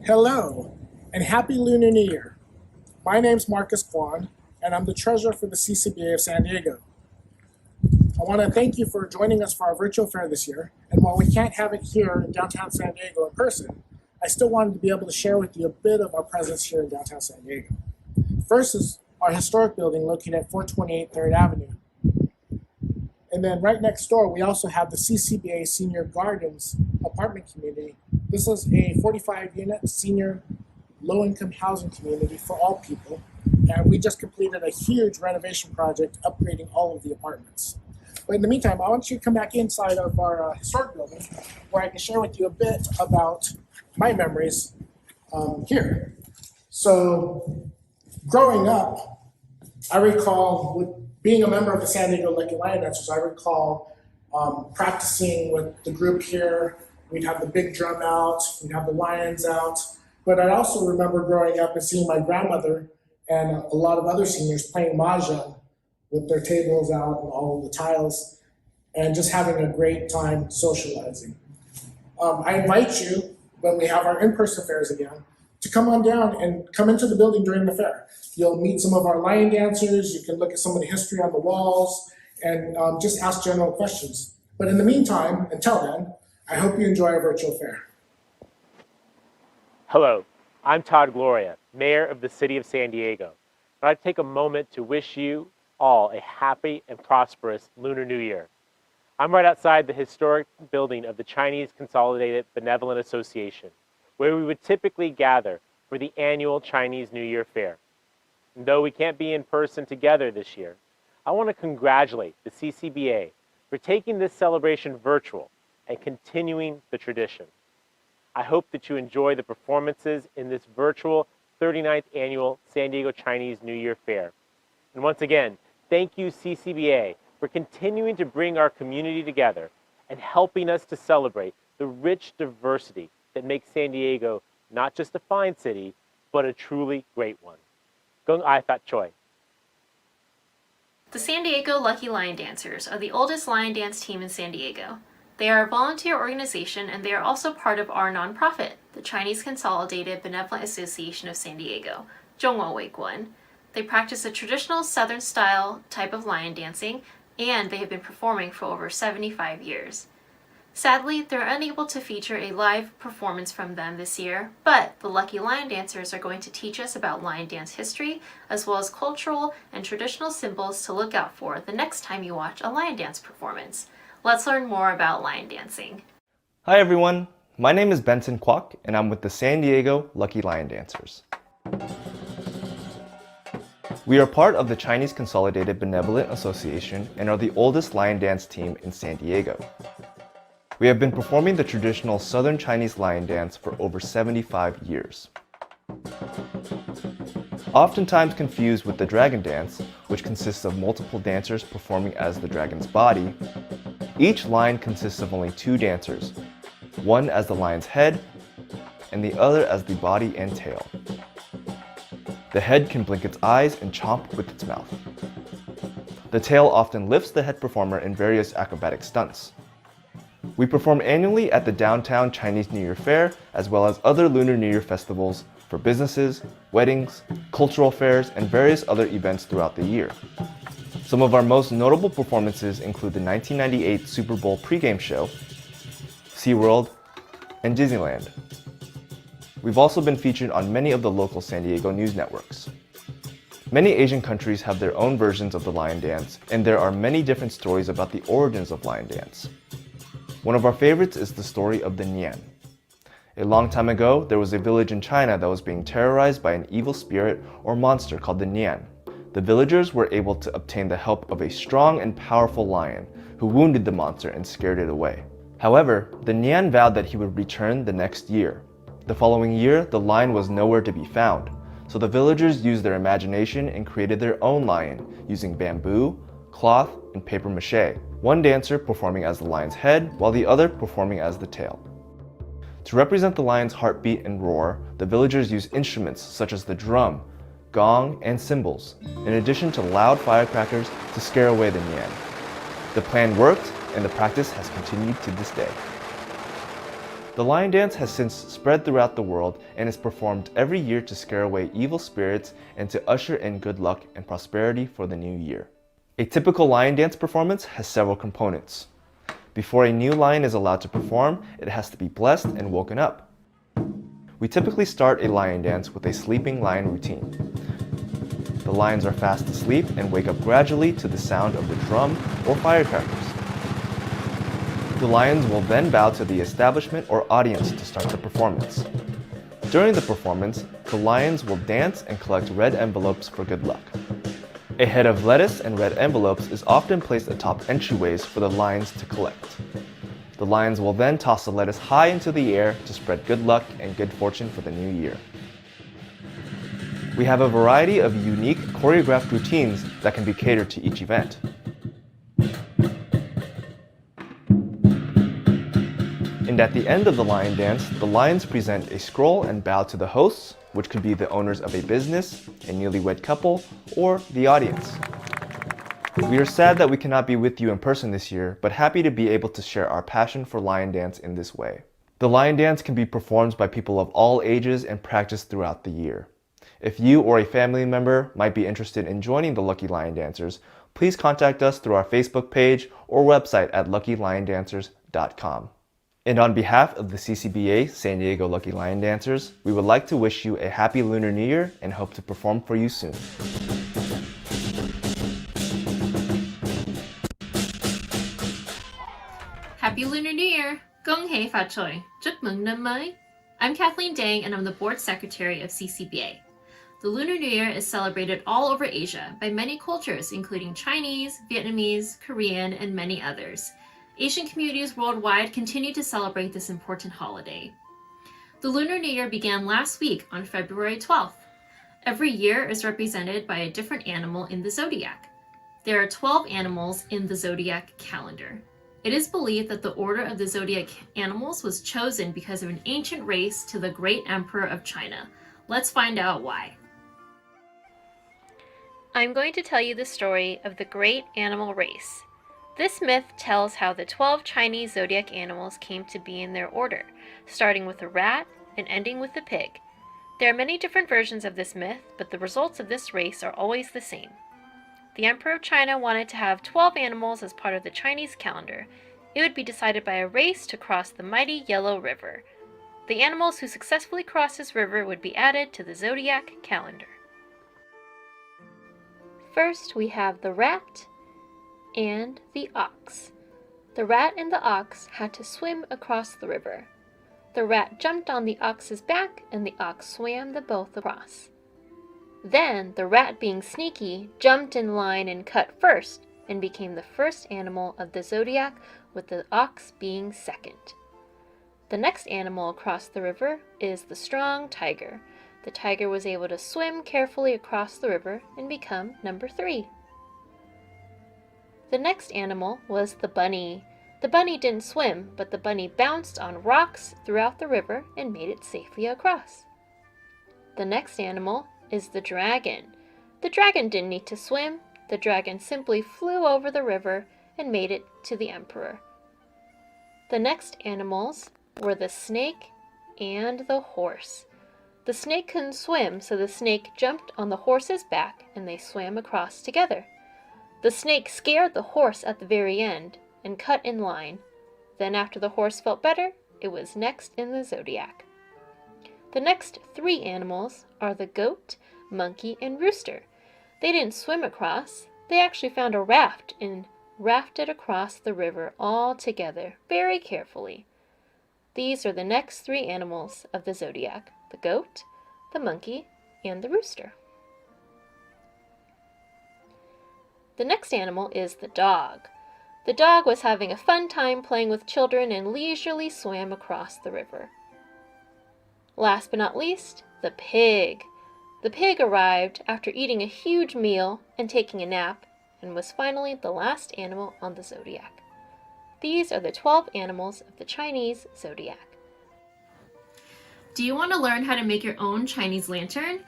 Hello, and happy Lunar New Year. My name's Marcus Kwan, and I'm the treasurer for the CCBA of San Diego. I want to thank you for joining us for our virtual fair this year, and while we can't have it here in downtown San Diego in person, I still wanted to be able to share with you a bit of our presence here in downtown San Diego. First is our historic building located at 428 3rd Avenue. And then right next door, we also have the CCBA Senior Gardens apartment community. This is a 45-unit senior low-income housing community for all people. And we just completed a huge renovation project upgrading all of the apartments. But in the meantime, I want you to come back inside of our historic building where I can share with you a bit about my memories here. So growing up, I recall being a member of the San Diego Lucky Lion Dancers. I recall practicing with the group here. We'd have the big drum out, we'd have the lions out. But I also remember growing up and seeing my grandmother and a lot of other seniors playing mahjong with their tables out and all of the tiles and just having a great time socializing. I invite you, when we have our in-person fairs again, to come on down and come into the building during the fair. You'll meet some of our lion dancers, you can look at some of the history on the walls, and just ask general questions. But in the meantime, until then, I hope you enjoy our virtual fair. Hello, I'm Todd Gloria, Mayor of the City of San Diego. I'd like to take a moment to wish you all a happy and prosperous Lunar New Year. I'm right outside the historic building of the Chinese Consolidated Benevolent Association, where we would typically gather for the annual Chinese New Year Fair. And though we can't be in person together this year, I want to congratulate the CCBA for taking this celebration virtual and continuing the tradition. I hope that you enjoy the performances in this virtual 39th annual San Diego Chinese New Year Fair. And once again, thank you CCBA for continuing to bring our community together and helping us to celebrate the rich diversity that makes San Diego not just a fine city, but a truly great one. Gung Ai Fat Choi. The San Diego Lucky Lion Dancers are the oldest lion dance team in San Diego. They are a volunteer organization and they are also part of our nonprofit, the Chinese Consolidated Benevolent Association of San Diego, 中文为观. They practice a traditional Southern style type of lion dancing and they have been performing for over 75 years. Sadly, they're unable to feature a live performance from them this year, but the Lucky Lion Dancers are going to teach us about lion dance history, as well as cultural and traditional symbols to look out for the next time you watch a lion dance performance. Let's learn more about lion dancing. Hi everyone, my name is Benson Kwok and I'm with the San Diego Lucky Lion Dancers. We are part of the Chinese Consolidated Benevolent Association and are the oldest lion dance team in San Diego. We have been performing the traditional Southern Chinese lion dance for over 75 years. Oftentimes confused with the dragon dance, which consists of multiple dancers performing as the dragon's body, each line consists of only two dancers, one as the lion's head and the other as the body and tail. The head can blink its eyes and chomp with its mouth. The tail often lifts the head performer in various acrobatic stunts. We perform annually at the downtown Chinese New Year Fair, as well as other Lunar New Year festivals for businesses, weddings, cultural fairs, and various other events throughout the year. Some of our most notable performances include the 1998 Super Bowl pregame show, SeaWorld, and Disneyland. We've also been featured on many of the local San Diego news networks. Many Asian countries have their own versions of the lion dance, and there are many different stories about the origins of lion dance. One of our favorites is the story of the Nian. A long time ago, there was a village in China that was being terrorized by an evil spirit or monster called the Nian. The villagers were able to obtain the help of a strong and powerful lion who wounded the monster and scared it away. However, the Nian vowed that he would return the next year. The following year, the lion was nowhere to be found, so the villagers used their imagination and created their own lion using bamboo, cloth, and paper mache, one dancer performing as the lion's head while the other performing as the tail. To represent the lion's heartbeat and roar, the villagers used instruments such as the drum, gong, and cymbals, in addition to loud firecrackers to scare away the Nian. The plan worked, and the practice has continued to this day. The lion dance has since spread throughout the world and is performed every year to scare away evil spirits and to usher in good luck and prosperity for the new year. A typical lion dance performance has several components. Before a new lion is allowed to perform, it has to be blessed and woken up. We typically start a lion dance with a sleeping lion routine. The lions are fast asleep and wake up gradually to the sound of the drum or firecrackers. The lions will then bow to the establishment or audience to start the performance. During the performance, the lions will dance and collect red envelopes for good luck. A head of lettuce and red envelopes is often placed atop entryways for the lions to collect. The lions will then toss the lettuce high into the air to spread good luck and good fortune for the new year. We have a variety of unique choreographed routines that can be catered to each event. And at the end of the lion dance, the lions present a scroll and bow to the hosts, which could be the owners of a business, a newlywed couple, or the audience. We are sad that we cannot be with you in person this year, but happy to be able to share our passion for lion dance in this way. The lion dance can be performed by people of all ages and practiced throughout the year. If you or a family member might be interested in joining the Lucky Lion Dancers, please contact us through our Facebook page or website at luckyLionDancers.com. And on behalf of the CCBA San Diego Lucky Lion Dancers, we would like to wish you a happy Lunar New Year and hope to perform for you soon. Happy Lunar New Year! Gong hei fa choi! Chúc mừng năm mới! I'm Kathleen Dang and I'm the board secretary of CCBA. The Lunar New Year is celebrated all over Asia by many cultures including Chinese, Vietnamese, Korean, and many others. Asian communities worldwide continue to celebrate this important holiday. The Lunar New Year began last week on February 12th. Every year is represented by a different animal in the zodiac. There are 12 animals in the zodiac calendar. It is believed that the order of the zodiac animals was chosen because of an ancient race to the great emperor of China. Let's find out why. I'm going to tell you the story of the great animal race. This myth tells how the 12 Chinese zodiac animals came to be in their order, starting with the rat and ending with the pig. There are many different versions of this myth, but the results of this race are always the same. The Emperor of China wanted to have 12 animals as part of the Chinese calendar. It would be decided by a race to cross the mighty Yellow River. The animals who successfully crossed this river would be added to the zodiac calendar. First, we have the rat and the ox. The rat and the ox had to swim across the river. The rat jumped on the ox's back and the ox swam the both across. Then the rat, being sneaky, jumped in line and cut first and became the first animal of the zodiac, with the ox being second. The next animal across the river is the strong tiger. The tiger was able to swim carefully across the river and become number 3. The next animal was the bunny. The bunny didn't swim, but the bunny bounced on rocks throughout the river and made it safely across. The next animal is the dragon. The dragon didn't need to swim. The dragon simply flew over the river and made it to the emperor. The next animals were the snake and the horse. The snake couldn't swim, so the snake jumped on the horse's back and they swam across together. The snake scared the horse at the very end and cut in line. Then after the horse felt better, it was next in the zodiac. The next 3 animals are the goat, monkey, and rooster. They didn't swim across. They actually found a raft and rafted across the river all together very carefully. These are the next 3 animals of the zodiac: the goat, the monkey, and the rooster. The next animal is the dog. The dog was having a fun time playing with children and leisurely swam across the river. Last but not least, the pig. The pig arrived after eating a huge meal and taking a nap and was finally the last animal on the zodiac. These are the 12 animals of the Chinese zodiac. Do you want to learn how to make your own Chinese lantern?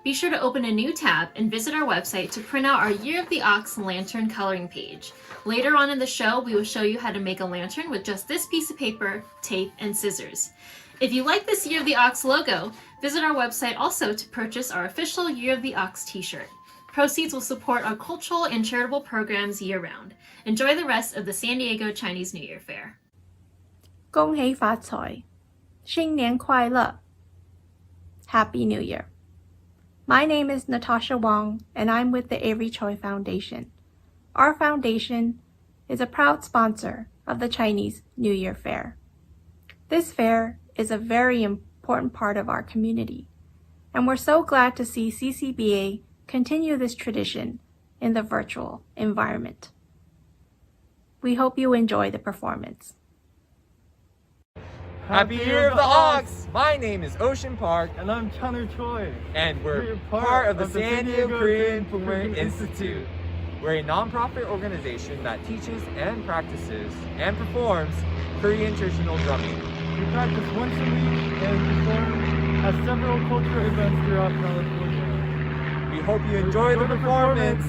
Be sure to open a new tab and visit our website to print out our Year of the Ox lantern coloring page. Later on in the show, we will show you how to make a lantern with just this piece of paper, tape, and scissors. If you like this Year of the Ox logo, visit our website also to purchase our official Year of the Ox t-shirt. Proceeds will support our cultural and charitable programs year-round. Enjoy the rest of the San Diego Chinese New Year Fair. 恭喜发财，新年快乐 Happy New Year. My name is Natasha Wong, and I'm with the Avery Choi Foundation. Our foundation is a proud sponsor of the Chinese New Year Fair. This fair is a very important part of our community, and we're so glad to see CCBA continue this tradition in the virtual environment. We hope you enjoy the performance. Happy Year of the Ox! My name is Ocean Park, And I'm Chunner Choi. and we're part of the San Diego Korean Boomerang Institute. We're a nonprofit organization that teaches and practices and performs Korean traditional drumming. We practice once a week and perform at several cultural events throughout California. We hope you enjoy the performance.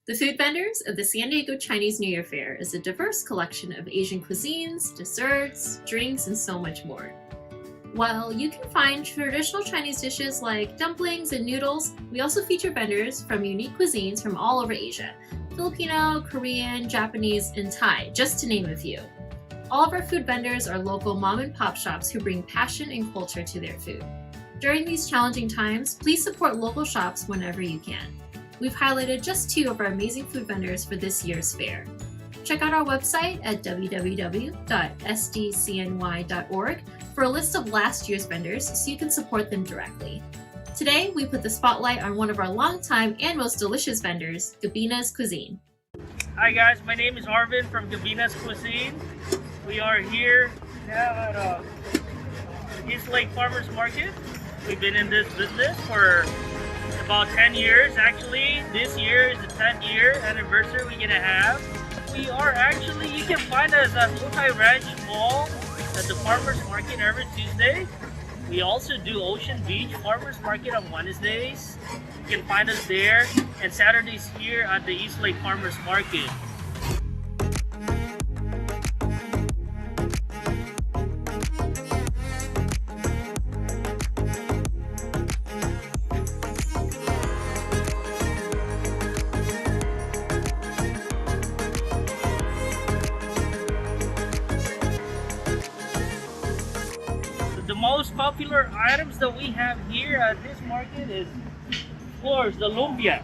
The food vendors of the San Diego Chinese New Year Fair is a diverse collection of Asian cuisines, desserts, drinks, and so much more. While you can find traditional Chinese dishes like dumplings and noodles, we also feature vendors from unique cuisines from all over Asia: Filipino, Korean, Japanese, and Thai, just to name a few. All of our food vendors are local mom and pop shops who bring passion and culture to their food. During these challenging times, please support local shops whenever you can. We've highlighted just 2 of our amazing food vendors for this year's fair. Check out our website at www.sdcny.org for a list of last year's vendors so you can support them directly. Today, we put the spotlight on one of our longtime and most delicious vendors, Gabina's Cuisine. Hi guys, my name is Arvin from Gabina's Cuisine. We are here now at East Lake Farmers Market. We've been in this business for about 10 years actually. This year is the 10th year anniversary we're gonna have. We are actually, you can find us at Multi Ranch Mall at the Farmers Market every Tuesday. We also do Ocean Beach Farmers Market on Wednesdays. You can find us there, and Saturdays here at the East Lake Farmers Market. The most popular items that we have here at this market is, of course, the lumpia.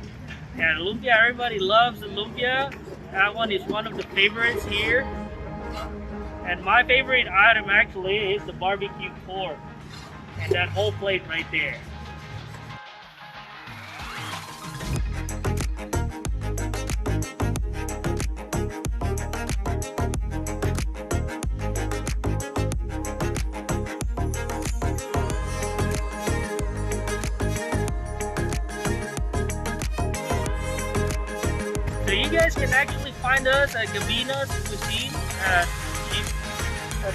Yeah, lumpia, everybody loves the lumpia. That one is one of the favorites here. And my favorite item actually is the barbecue pork. And that whole plate right there. So you guys can actually find us at Gabina's Cuisine at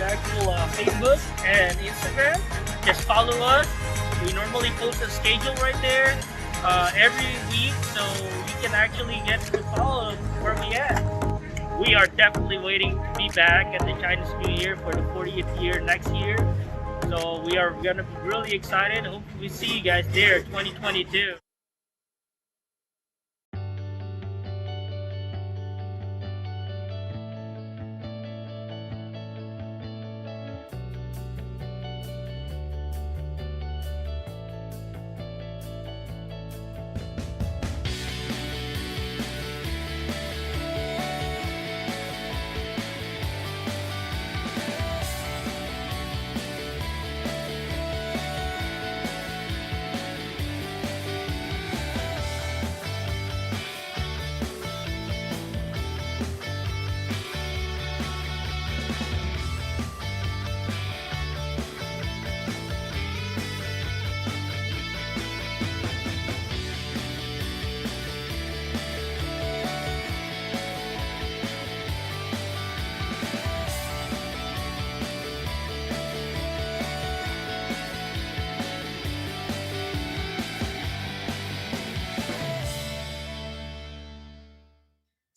actual Facebook and Instagram. Just follow us. We normally post a schedule right there every week, so you can actually get to follow where we at. We are definitely waiting to be back at the Chinese New Year for the 40th year next year. So we are gonna be really excited. Hopefully we see you guys there 2022.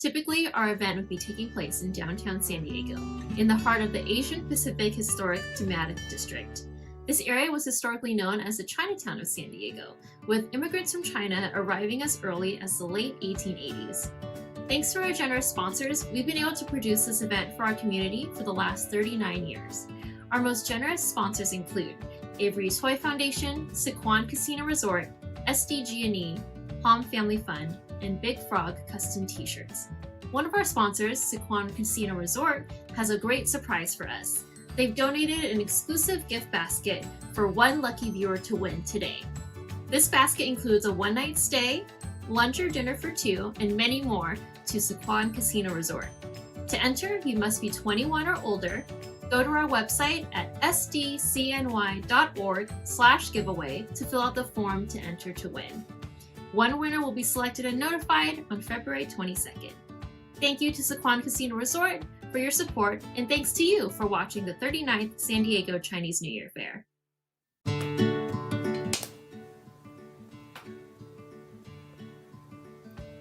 Typically, our event would be taking place in downtown San Diego, in the heart of the Asian Pacific Historic Thematic District. This area was historically known as the Chinatown of San Diego, with immigrants from China arriving as early as the late 1880s. Thanks to our generous sponsors, we've been able to produce this event for our community for the last 39 years. Our most generous sponsors include Avery Toy Foundation, Siquan Casino Resort, SDG&E, Palm Family Fund, and Big Frog Custom T-shirts. One of our sponsors, Siquan Casino Resort, has a great surprise for us. They've donated an exclusive gift basket for one lucky viewer to win today. This basket includes a one-night stay, lunch or dinner for 2, and many more to Siquan Casino Resort. To enter, you must be 21 or older. Go to our website at sdcny.org/giveaway to fill out the form to enter to win. One winner will be selected and notified on February 22nd. Thank you to Siquan Casino Resort for your support, and thanks to you for watching the 39th San Diego Chinese New Year Fair.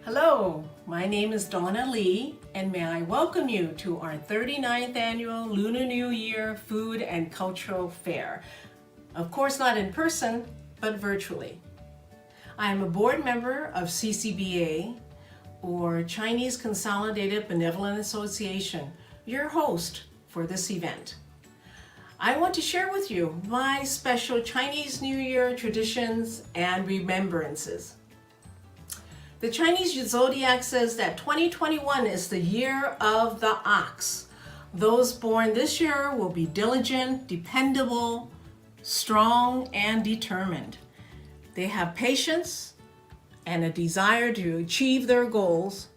Hello, my name is Donna Lee, and may I welcome you to our 39th annual Lunar New Year Food and Cultural Fair. Of course, not in person, but virtually. I am a board member of CCBA, or Chinese Consolidated Benevolent Association, your host for this event. I want to share with you my special Chinese New Year traditions and remembrances. The Chinese zodiac says that 2021 is the year of the ox. Those born this year will be diligent, dependable, strong, and determined. They have patience and a desire to achieve their goals.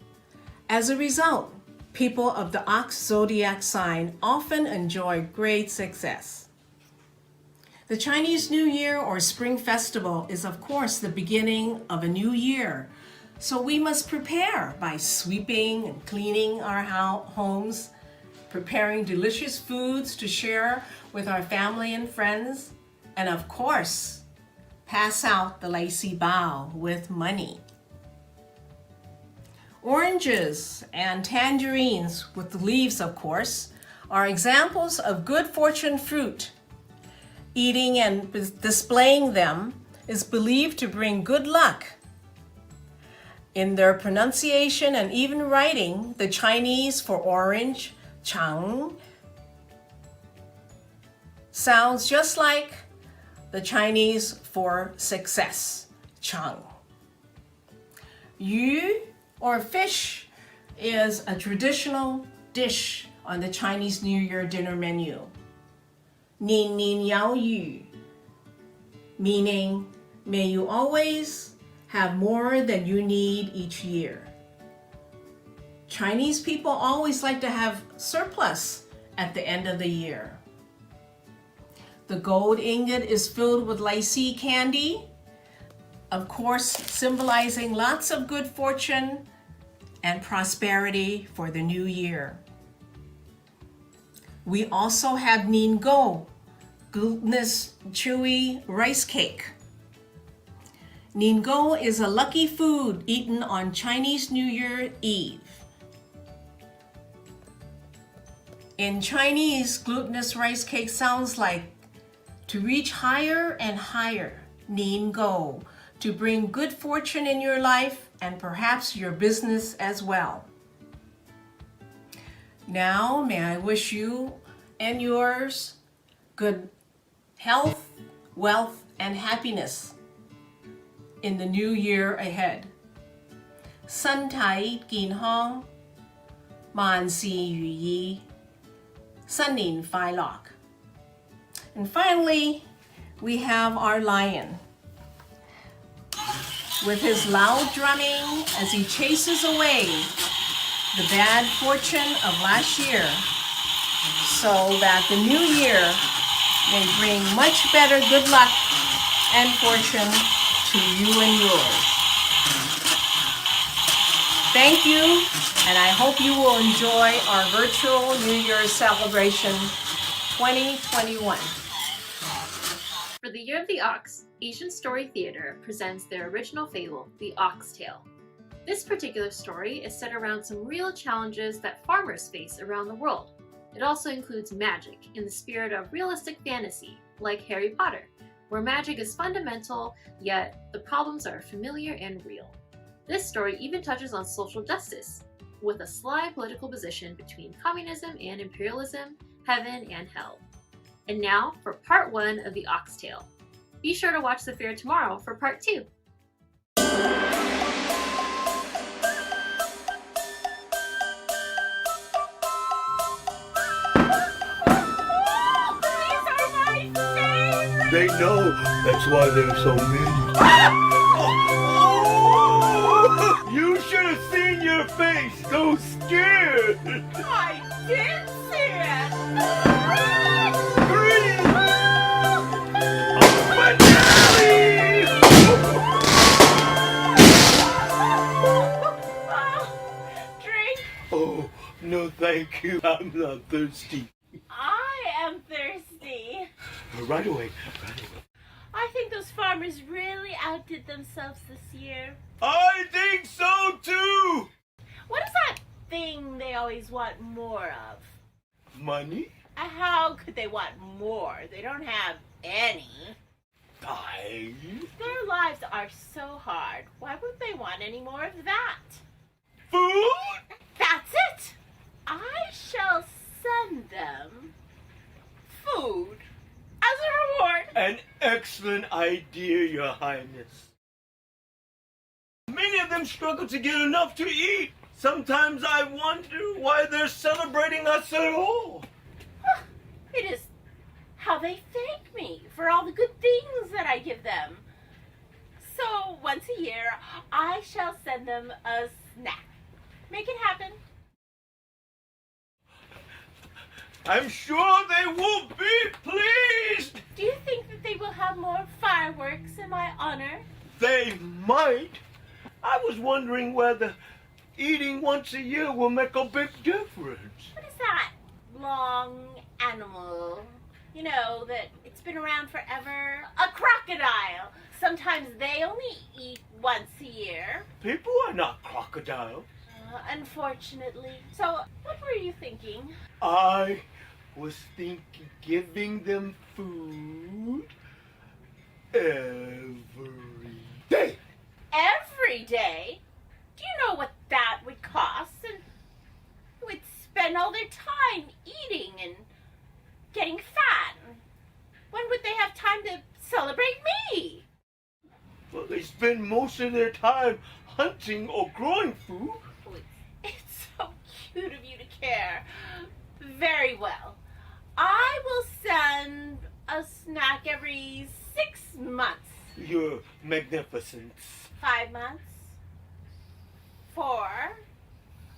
As a result, people of the ox zodiac sign often enjoy great success. The Chinese New Year or Spring Festival is, of course, the beginning of a new year. So we must prepare by sweeping and cleaning our homes, preparing delicious foods to share with our family and friends, and of course, pass out the lacy bao with money. Oranges and tangerines, with the leaves of course, are examples of good fortune fruit. Eating and displaying them is believed to bring good luck. In their pronunciation and even writing, the Chinese for orange, chang, sounds just like the Chinese for success, chang. Yu, or fish, is a traditional dish on the Chinese New Year dinner menu. Nin nin yao yu, meaning may you always have more than you need each year. Chinese people always like to have surplus at the end of the year. The gold ingot is filled with lacy candy, of course symbolizing lots of good fortune and prosperity for the new year. We also have Ningou, glutinous chewy rice cake. Ningou is a lucky food eaten on Chinese New Year Eve. In Chinese, glutinous rice cake sounds like to reach higher and higher, Ningou, to bring good fortune in your life and perhaps your business as well. Now, may I wish you and yours good health, wealth, and happiness in the new year ahead. 身體健康，萬事如意，新年快樂. And finally, we have our lion. With his loud drumming as he chases away the bad fortune of last year, so that the new year may bring much better good luck and fortune to you and yours. Thank you, and I hope you will enjoy our virtual New Year's celebration 2021. For the Year of the Ox, Asian Story Theater presents their original fable, The Ox Tale. This particular story is set around some real challenges that farmers face around the world. It also includes magic in the spirit of realistic fantasy, like Harry Potter, where magic is fundamental, yet the problems are familiar and real. This story even touches on social justice, with a sly political position between communism and imperialism, heaven and hell. And now for part 1 of The Ox Tale. Be sure to watch the fair tomorrow for part 2. They know, that's why they're so mean. You should have seen your face, so scared. I did see it! Green! Finale! Drink? Oh, no thank you, I'm not thirsty. I am thirsty. Right away. I think those farmers really outdid themselves this year. I think so too! always want more of? Money? How could they want more? They don't have any. Time? Their lives are so hard. Why would they want any more of that? Food? That's it! I shall send them food as a reward. An excellent idea, Your Highness. Many of them struggle to get enough to eat. Sometimes I wonder why they're celebrating us at all. It is how they thank me for all the good things that I give them. So once a year, I shall send them a snack. Make it happen. I'm sure they will be pleased. Do you think that they will have more fireworks in my honor? They might. I was wondering whether eating once a year will make a big difference. What is that long animal? You know, that it's been around forever? A crocodile. Sometimes they only eat once a year. People are not crocodiles. Unfortunately. So, what were you thinking? I was thinking giving them food every day. Every day? Do you know what that would cost? And would spend all their time eating and getting fat. When would they have time to celebrate me? Well, they spend most of their time hunting or growing food. Oh, it's so cute of you to care. Very well. I will send a snack every 6 months. Your magnificence. 5 months. 4.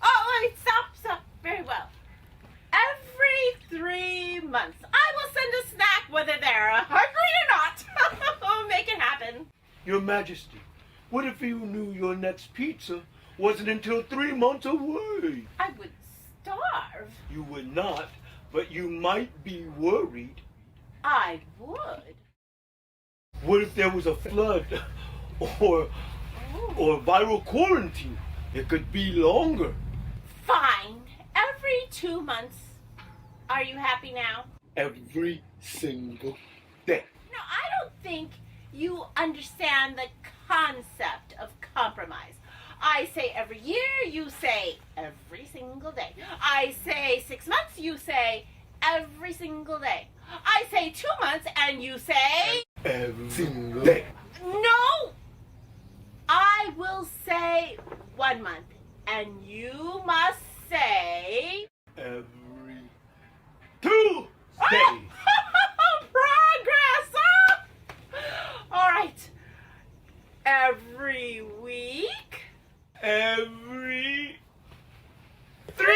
Oh, wait, stop. Very well. Every 3 months, I will send a snack whether they're hungry or not. Make it happen. Your Majesty, what if you knew your next pizza wasn't until 3 months away? I would starve. You would not, but you might be worried. I would. What if there was a flood or viral quarantine? It could be longer. Fine. Every 2 months. Are you happy now? Every single day. No, I don't think you understand the concept of compromise. I say every year, you say every single day. I say 6 months, you say every single day. I say 2 months, and you say every single day. no. I will say 1 month, and you must say every 2 days. progress. All right. Every week. Every 3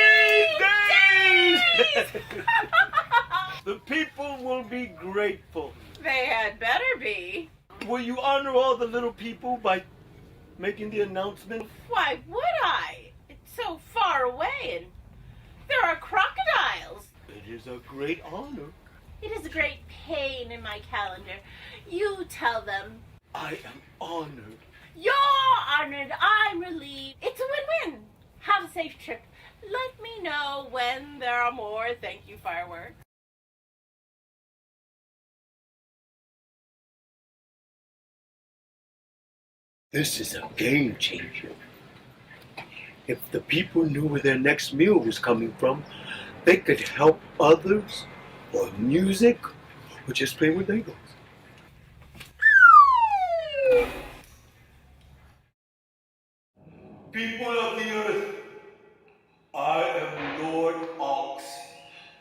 days. The people will be grateful. They had better be. Will you honor all the little people by making the announcement? Why would I? It's so far away, and there are crocodiles. It is a great honor. It is a great pain in my calendar. You tell them. I am honored. You're honored. I'm relieved. It's a win-win. Have a safe trip. Let me know when there are more thank you fireworks. This is a game changer. If the people knew where their next meal was coming from, they could help others, or music, or just play with Legos. People of the earth, I am Lord Ox.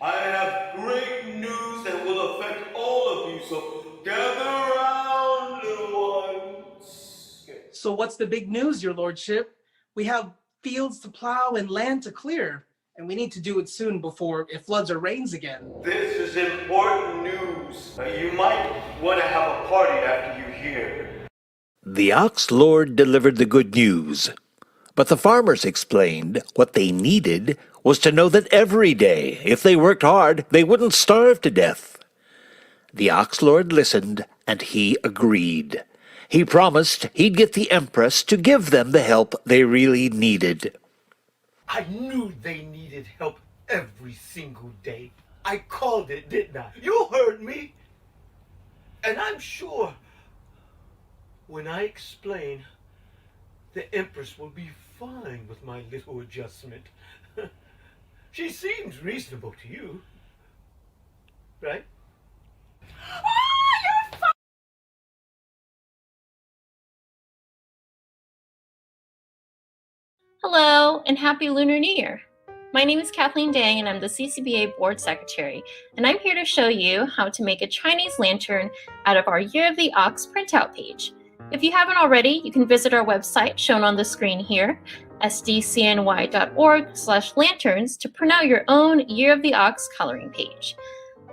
I have great news that will affect all of you, so gather around, little ones. So what's the big news, your lordship? We have fields to plow and land to clear, and we need to do it soon before it floods or rains again. This is important news. You might want to have a party after you hear. The Ox Lord delivered the good news, but the farmers explained what they needed was to know that every day, if they worked hard, they wouldn't starve to death. The Ox Lord listened, and he agreed. He promised he'd get the Empress to give them the help they really needed. I knew they needed help every single day. I called it, didn't I? You heard me. And I'm sure when I explain, the Empress will be fine with my little adjustment. She seems reasonable to you, right? Hello, and happy Lunar New Year! My name is Kathleen Dang, and I'm the CCBA Board Secretary, and I'm here to show you how to make a Chinese lantern out of our Year of the Ox printout page. If you haven't already, you can visit our website shown on the screen here, sdcny.org/lanterns, to print out your own Year of the Ox coloring page.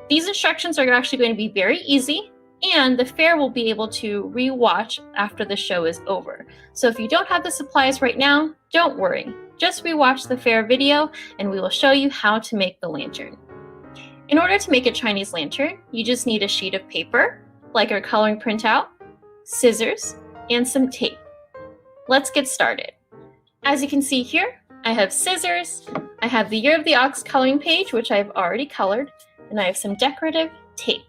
These instructions are actually going to be very easy, and the fair will be able to re-watch after the show is over. So if you don't have the supplies right now, don't worry. Just re-watch the fair video and we will show you how to make the lantern. In order to make a Chinese lantern, you just need a sheet of paper, like our coloring printout, scissors, and some tape. Let's get started. As you can see here, I have scissors, I have the Year of the Ox coloring page, which I've already colored, and I have some decorative tape.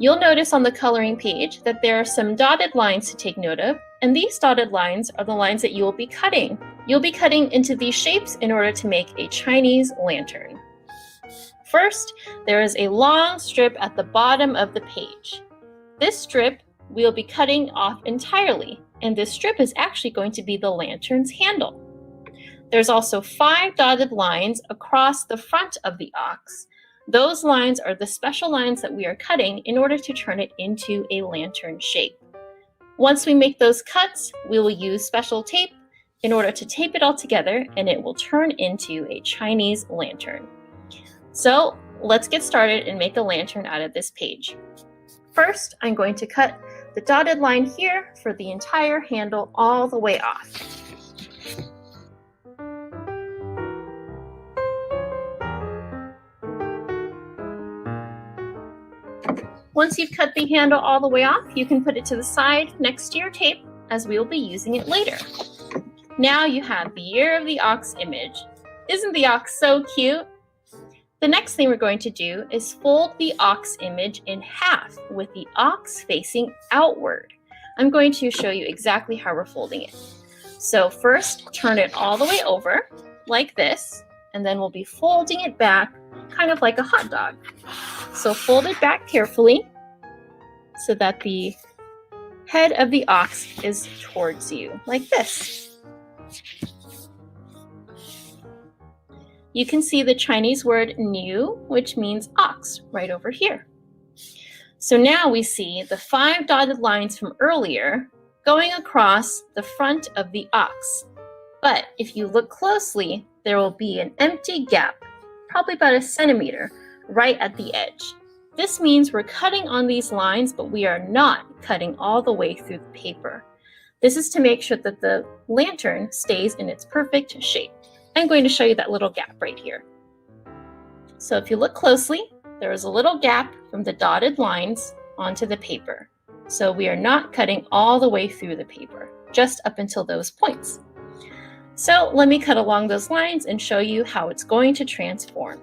You'll notice on the coloring page that there are some dotted lines to take note of, and these dotted lines are the lines that you will be cutting. You'll be cutting into these shapes in order to make a Chinese lantern. First, there is a long strip at the bottom of the page. This strip we'll be cutting off entirely, and this strip is actually going to be the lantern's handle. There's also 5 dotted lines across the front of the ox. Those lines are the special lines that we are cutting in order to turn it into a lantern shape. Once we make those cuts, we will use special tape in order to tape it all together, and it will turn into a Chinese lantern. So let's get started and make a lantern out of this page. First, I'm going to cut the dotted line here for the entire handle all the way off. Once you've cut the handle all the way off, you can put it to the side next to your tape, as we will be using it later. Now you have the Year of the Ox image. Isn't the ox so cute? The next thing we're going to do is fold the ox image in half with the ox facing outward. I'm going to show you exactly how we're folding it. So first, turn it all the way over, like this, and then we'll be folding it back, kind of like a hot dog. So fold it back carefully so that the head of the ox is towards you, like this. You can see the Chinese word Niu, which means ox, right over here. So now we see the 5 dotted lines from earlier going across the front of the ox. But if you look closely, there will be an empty gap, probably about 1 centimeter, right at the edge. This means we're cutting on these lines, but we are not cutting all the way through the paper. This is to make sure that the lantern stays in its perfect shape. I'm going to show you that little gap right here. So if you look closely, there is a little gap from the dotted lines onto the paper. So we are not cutting all the way through the paper, just up until those points. So let me cut along those lines and show you how it's going to transform.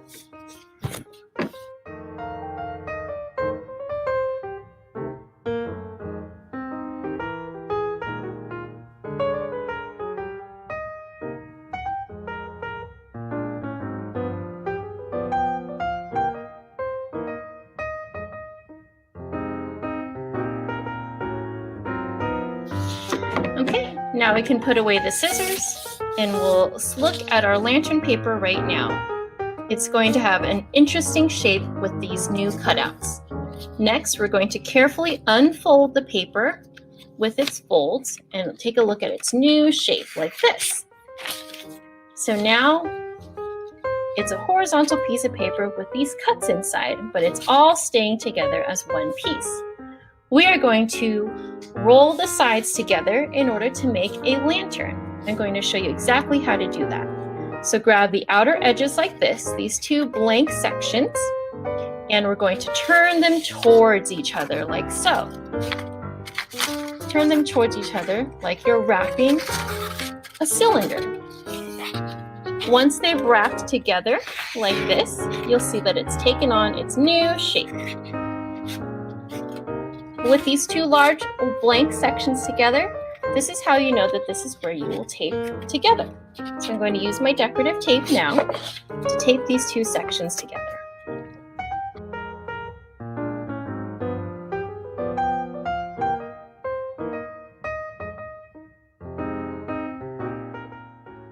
Okay, now we can put away the scissors and we'll look at our lantern paper right now. It's going to have an interesting shape with these new cutouts. Next, we're going to carefully unfold the paper with its folds and take a look at its new shape like this. So now it's a horizontal piece of paper with these cuts inside, but it's all staying together as one piece. We are going to roll the sides together in order to make a lantern. I'm going to show you exactly how to do that. So grab the outer edges like this, these 2 blank sections, and we're going to turn them towards each other like so. Turn them towards each other like you're wrapping a cylinder. Once they've wrapped together like this, you'll see that it's taken on its new shape. With these two large blank sections together, this is how you know that this is where you will tape together. So I'm going to use my decorative tape now to tape these two sections together.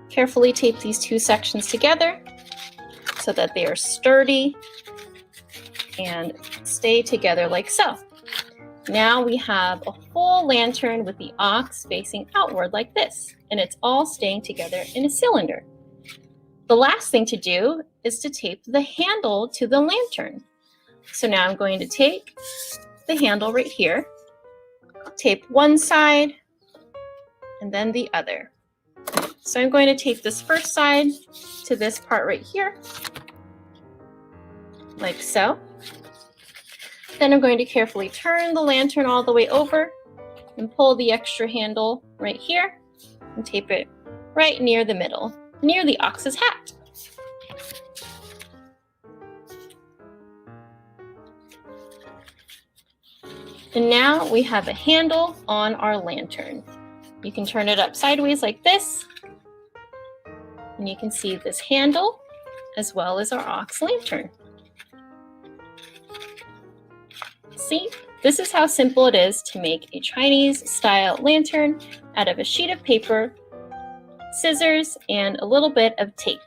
Carefully tape these two sections together so that they are sturdy and stay together like so. Now we have a full lantern with the ox facing outward like this, and it's all staying together in a cylinder. The last thing to do is to tape the handle to the lantern. So now I'm going to take the handle right here, tape one side and then the other. So I'm going to tape this first side to this part right here, like so. Then I'm going to carefully turn the lantern all the way over and pull the extra handle right here and tape it right near the middle, near the ox's hat. And now we have a handle on our lantern. You can turn it up sideways like this, and you can see this handle as well as our ox lantern. See, this is how simple it is to make a Chinese-style lantern out of a sheet of paper, scissors, and a little bit of tape.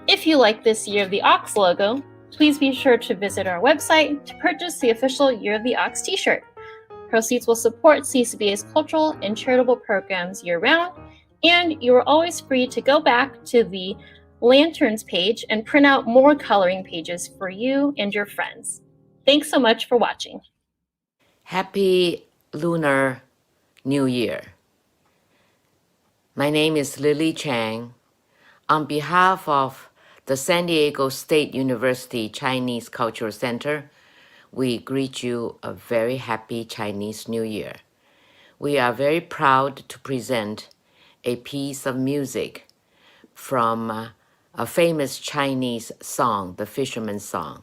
If you like this Year of the Ox logo, please be sure to visit our website to purchase the official Year of the Ox t-shirt. Proceeds will support CCBA's cultural and charitable programs year-round, and you are always free to go back to the lanterns page and print out more coloring pages for you and your friends. Thanks so much for watching. Happy Lunar New Year. My name is Lily Chang. On behalf of the San Diego State University Chinese Cultural Center, we greet you a very happy Chinese New Year. We are very proud to present a piece of music from a famous Chinese song, the Fisherman's Song.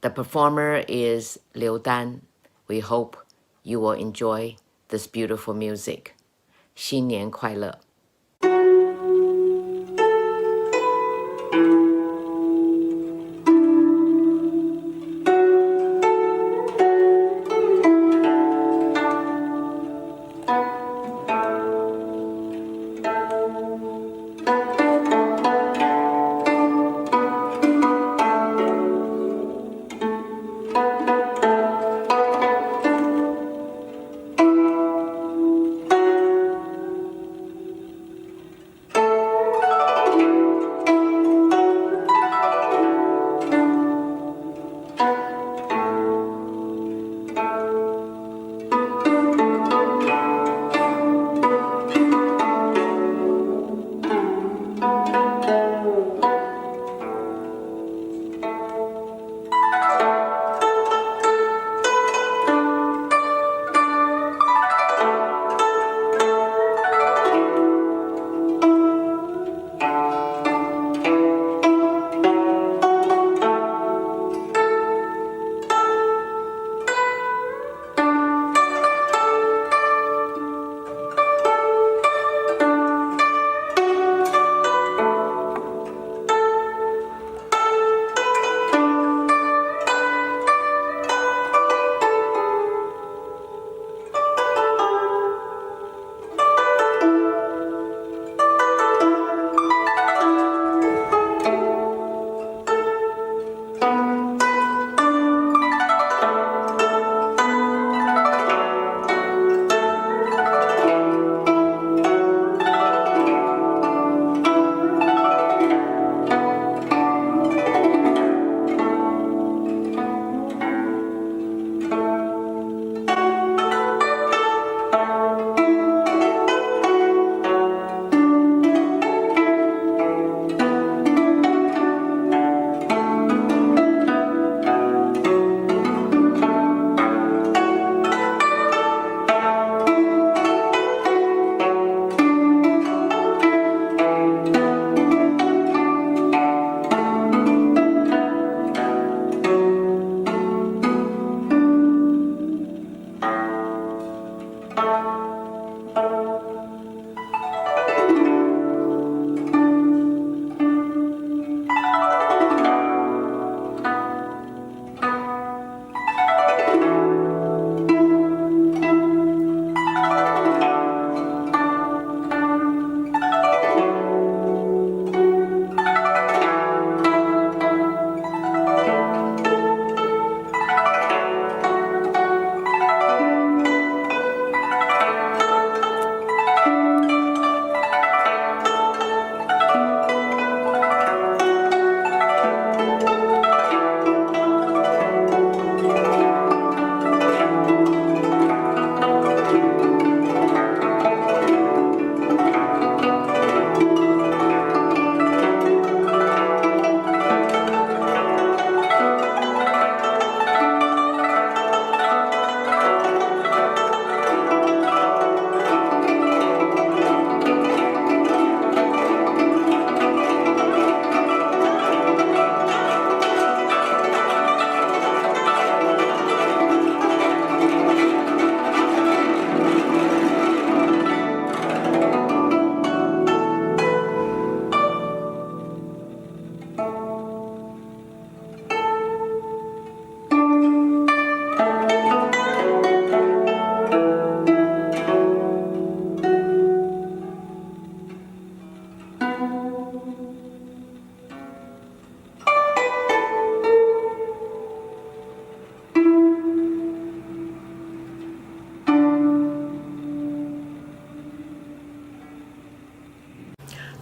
The performer is Liu Dan. We hope you will enjoy this beautiful music. 新年快乐!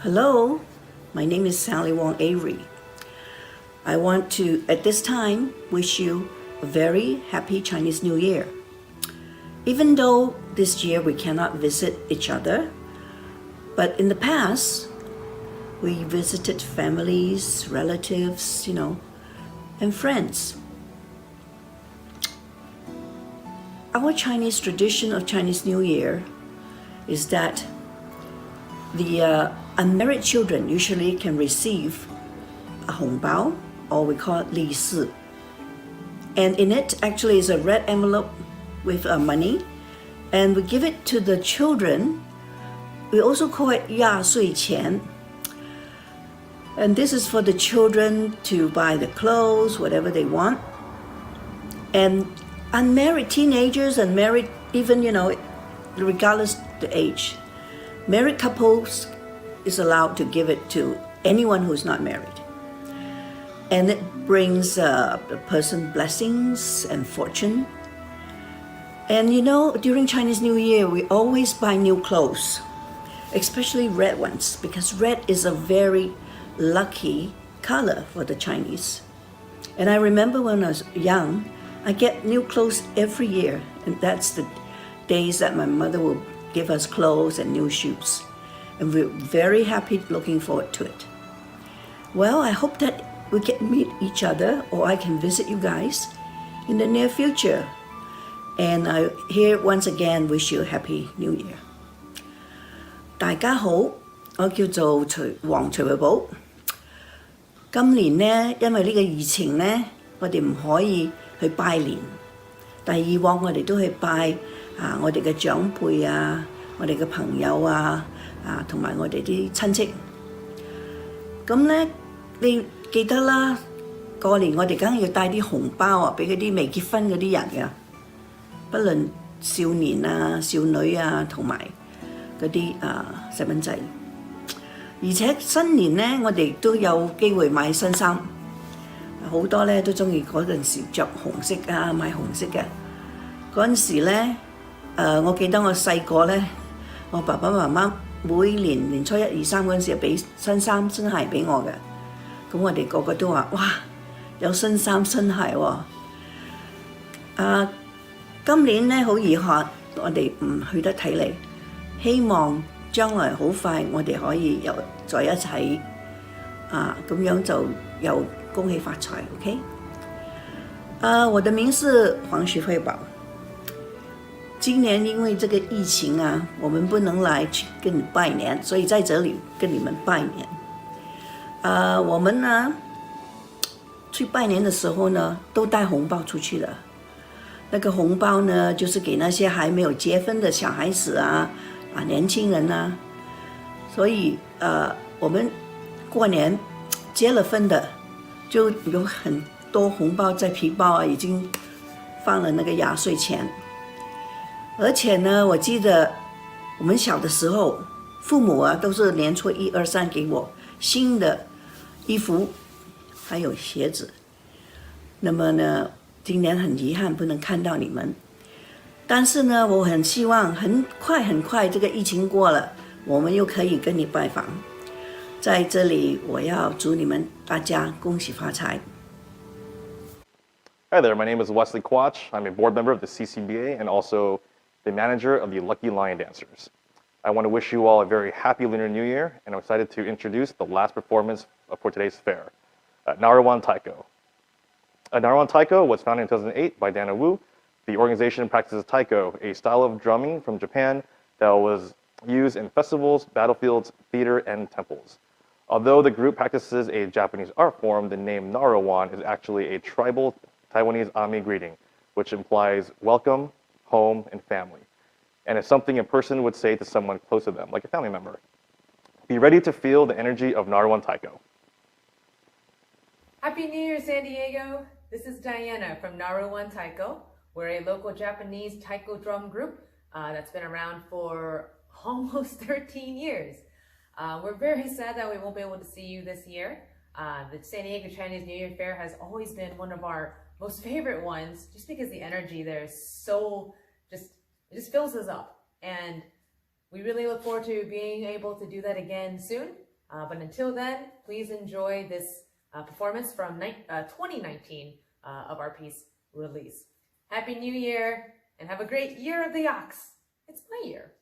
Hello, my name is Sally Wong Avery. I want to, at this time, wish you a very happy Chinese New Year. Even though this year we cannot visit each other, but in the past, we visited families, relatives, and friends. Our Chinese tradition of Chinese New Year is that the unmarried children usually can receive a 红包, or we call it 利是. And in it actually is a red envelope with money, and we give it to the children. We also call it 压岁钱. And this is for the children to buy the clothes, whatever they want. And unmarried teenagers and married, even, regardless the age, married couples is allowed to give it to anyone who's not married. And it brings the person blessings and fortune. And during Chinese New Year, we always buy new clothes, especially red ones, because red is a very lucky color for the Chinese. And I remember when I was young, I get new clothes every year, and that's the days that my mother will give us clothes and new shoes. And we're very happy looking forward to it. Well, I hope that we can meet each other, or I can visit you guys in the near future. And I here once again wish you a happy New Year. 大家好，我叫做黃徐慧寶。今年呢，因為呢個疫情呢，我哋唔可以去拜年。但係以往我哋都去拜我哋嘅長輩啊，我哋嘅朋友啊，同埋我哋啲親戚。咁呢，你記得啦，過年我哋梗係要帶啲紅包啊，俾嗰啲未結婚嗰啲人㗎，不論少年啊、少女啊，同埋嗰啲細蚊仔。而且新年呢，我哋都有機會買新衫，好多咧都中意嗰陣時着紅色啊，買紅色嘅。嗰陣時咧，我記得我細個咧，我爸爸媽媽每年年初一、二、三嗰陣時就俾新衫、新鞋俾我嘅。咁我哋個個都話：哇，有新衫新鞋喎！今年咧好遺憾，我哋唔去得睇你，希望將來好快我哋可以又在一齊咁樣就又恭喜發財 ，OK？我的名是黃徐慧寶。今年因為這個疫情啊，我們不能來去跟你拜年，所以在這裡跟你們拜年。我們呢去拜年的時候呢，都帶紅包出去的。那個紅包呢，就是給那些還沒有結婚的小孩子啊，年輕人啊。所以我們過年結了婚的，就有很多紅包在皮包啊，已經放了那個壓歲錢。而且呢，我記得我們小的時候，父母啊都是年初一、二、三給我新的衣服，還有鞋子。那麼呢，今年很遺憾不能看到你們，但是呢，我很希望很快這個疫情過了，我們又可以跟你拜訪。在這裡，我要祝你們大家恭喜發財。Hi there, my name is Wesley Quach. I'm a board member of the CCBA and also the manager of the Lucky Lion Dancers. I want to wish you all a very happy Lunar New Year, and I'm excited to introduce the last performance for today's fair, Narawan Taiko. Narawan Taiko was founded in 2008 by Dana Wu. The organization practices Taiko, a style of drumming from Japan that was used in festivals, battlefields, theater, and temples. Although the group practices a Japanese art form, the name Narawan is actually a tribal Taiwanese Ami greeting, which implies welcome, home, and family. And it's something a person would say to someone close to them, like a family member. Be ready to feel the energy of Narawan Taiko. Happy New Year, San Diego! This is Diana from Narawan Taiko. We're a local Japanese taiko drum group that's been around for almost 13 years. We're very sad that we won't be able to see you this year. The San Diego Chinese New Year Fair has always been one of our most favorite ones, just because the energy there is so it just fills us up. And we really look forward to being able to do that again soon. But until then, please enjoy this performance from 2019 of our piece Release. Happy New Year, and have a great Year of the Ox. It's my year.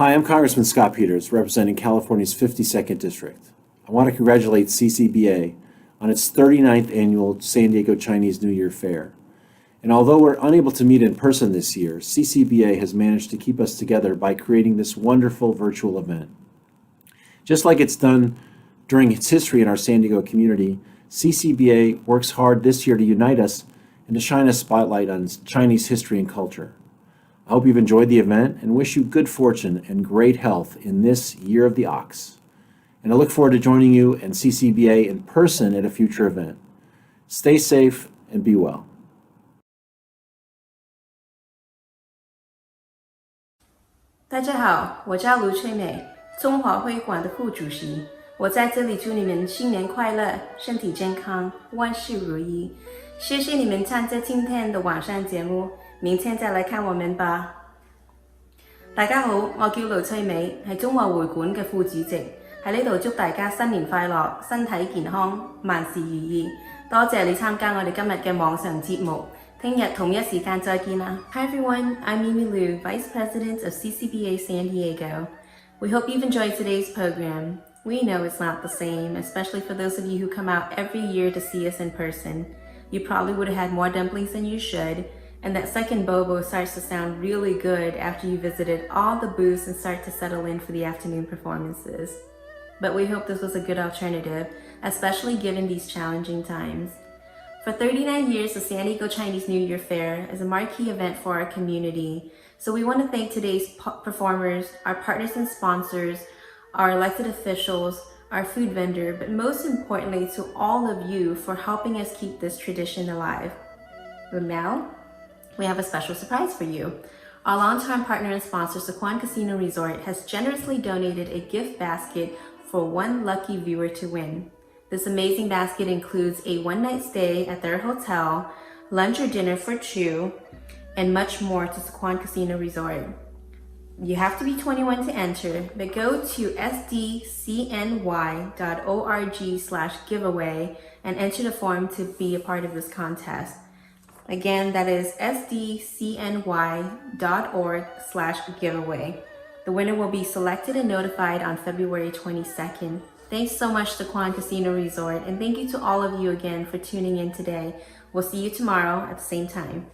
Hi, I'm Congressman Scott Peters, representing California's 52nd District. I want to congratulate CCBA on its 39th annual San Diego Chinese New Year Fair. And although we're unable to meet in person this year, CCBA has managed to keep us together by creating this wonderful virtual event. Just like it's done during its history in our San Diego community, CCBA works hard this year to unite us and to shine a spotlight on Chinese history and culture. I hope you've enjoyed the event and wish you good fortune and great health in this Year of the Ox. And I look forward to joining you and CCBA in person at a future event. Stay safe and be well. 大家好，我叫卢翠美，中华会馆的副主席。我在这里祝你们新年快乐，身体健康，万事如意。谢谢你们参加今天的晚上节目，明天再來看我們吧。大家好，我叫盧翠美，係中華會館嘅副主席，喺呢度祝大家新年快樂，身體健康，萬事如意。多謝你參加我哋今日嘅網上節目，聽日同一時間再見啦。Hi everyone, I'm Mimi Liu, Vice President of CCBA San Diego. We hope you've enjoyed today's program. We know it's not the same, especially for those of you who come out every year to see us in person. You probably would have had more dumplings than you should, and that second bobo starts to sound really good after you visited all the booths and start to settle in for the afternoon performances. But we hope this was a good alternative, especially given these challenging times. For 39 years, the San Diego Chinese New Year Fair is a marquee event for our community. So we want to thank today's performers, our partners and sponsors, our elected officials, our food vendor, but most importantly to all of you for helping us keep this tradition alive. But now, we have a special surprise for you. Our longtime partner and sponsor, Sequan Casino Resort, has generously donated a gift basket for one lucky viewer to win. This amazing basket includes a one-night stay at their hotel, lunch or dinner for two, and much more to Sequan Casino Resort. You have to be 21 to enter, but go to sdcny.org/giveaway and enter the form to be a part of this contest. Again, that is sdcny.org/giveaway. The winner will be selected and notified on February 22nd. Thanks so much to Sequan Casino Resort, and thank you to all of you again for tuning in today. We'll see you tomorrow at the same time.